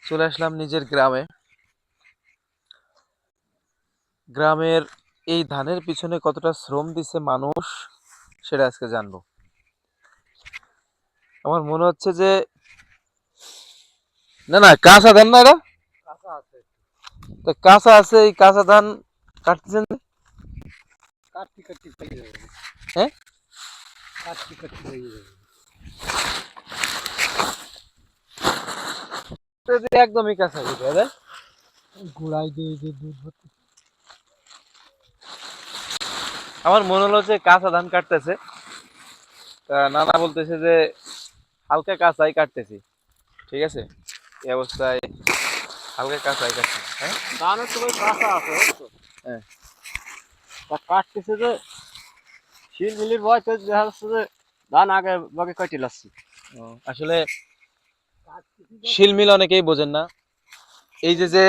চলে আসলাম নিজের গ্রামে। গ্রামের এই ধানের পিছনে কতটা শ্রম দিছে মানুষ, সেটা আজকে জানবো। আমার মনে হচ্ছে যে না না, কাঁচা ধান না এটা। কাঁচা আছে, তো কাঁচা আছে, এই কাঁচা ধান কাটতেছেন যে? কাটতি কাটতি পেয়ে যাবে, হ্যাঁ, কাটতি কাটতি পেয়ে যাবে। এটা যে একদমই কাঁচা বুঝে যায়। গোড়ায় দিয়ে যে দুধ ভর্তি। আমার মনে হলো যে কাঁচা ধান কাটতেছে। তা নানা বলতেছে যে হালকা কাঁচাই কাটতেছি। ঠিক আছে, এই অবস্থায় হালকা কাঁচাই কাটতেছি। হ্যাঁ ধানের তো ভাই কাঁচা আছে, বুঝছো? হ্যাঁ। তা কাটতেছে যে শিল মিলির বয়সে দেখা যাচ্ছে যে ধান আগে বাগে কাটি লাগছে। আসলে শিল মিল অনেকেই বোঝেন না। এই যে যে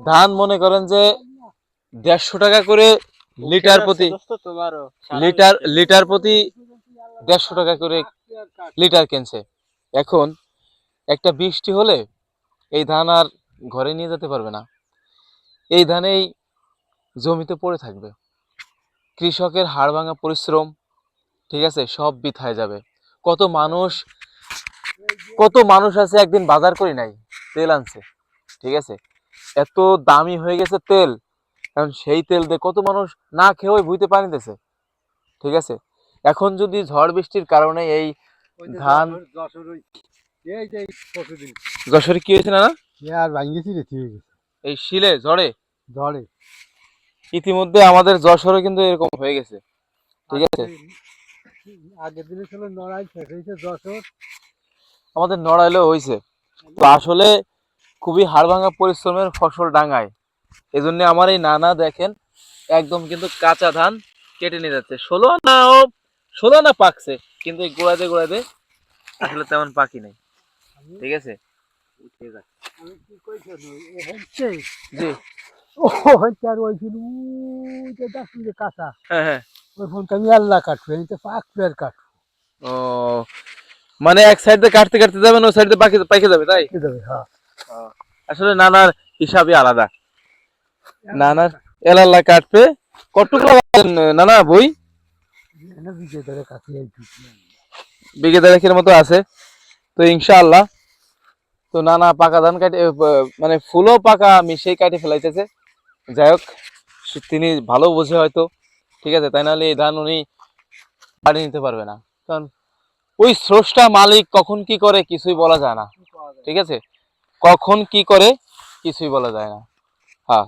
ধান মনে করেন যে 150 টাকা করে লিটার প্রতি, তোমারও লিটার প্রতি 150 টাকা করে লিটার কিনছে। এখন একটা বৃষ্টি হলে এই ধান আর ঘরে নিয়ে যেতে পারবে না, এই ধানেই জমিতে পড়ে থাকবে। কৃষকের হাড় ভাঙা পরিশ্রম, ঠিক আছে, সব বৃথায় যাবে। কত মানুষ, কত মানুষ আছে একদিন বাজার করি নাই, তেল আনছে। ঠিক আছে, এত দামি হয়ে গেছে তেল, কারণ সেই তেল দিয়ে কত মানুষ না খেয়ে ভুইতে পানি দিতেছে। ঠিক আছে, এখন যদি ঝড় বৃষ্টির কারণে এই ধান, এই যে পরশুদিন যশোরে কি হয়েছে না না, আর ভাঙ্গিয়েছি রে, ঠিক গেছে এই শিলে ঝড়ে ঝড়ে। ইতিমধ্যে আমাদের যশোরে কিন্তু এরকম হয়ে গেছে। ঠিক আছে, আগের দিনে ছিল নড়াই, শেষ হয়েছে যশোর। আমাদের নড়াইলেও হয়েছে। তো আসলে খুবই হাড় ভাঙা পরিশ্রমের ফসল ডাঙায়। এই জন্য আমার এই নানা দেখেন একদম কিন্তু কাঁচা ধান কেটে নিয়ে যাচ্ছে। 16 আনা পাকছে, কিন্তু এই গোড়াতে গোড়াতে আসলে তেমন পাকি নেই। ঠিক আছে, উঠে যাক। আমি কি কইছি হচ্ছে জি, ও হচ্ছে আর ওই ছিল যে দেখছি যে কাঁচা, হ্যাঁ হ্যাঁ। ওই ফোনটা আমি আল্লাহ কাটবো, এই তো পাকবে আর কাটবো। ও, মানে এক সাইড দিয়ে কাটতে কাটতে যাবেন, ওই সাইড দিয়ে পাকে যাবে, তাই? পাইকে যাবে, হ্যাঁ। আসলে নানার হিসাবই আলাদা। নানার এলাল্লা কাটবে কতটুকু নানা বই এনে বিজয় ধরে কাছে এই বিঘে দেড়েকের মতো আছে। তো ইনশাআল্লাহ, তো নানা পাকা ধান কাটে, মানে ফুলও পাকা মিশিয়ে কাটে ফেলাইতেছে। যাই হোক, তিনি ভালো বোঝে হয়তো। ঠিক আছে, তাই নাহলে এই ধান উনি বাড়ি নিতে পারবে না, কারণ ওই স্রষ্টা মালিক কখন কি করে কিছুই বলা যায় না। ঠিক আছে, কখন কি করে কিছুই বলা যায় না। হ্যাঁ,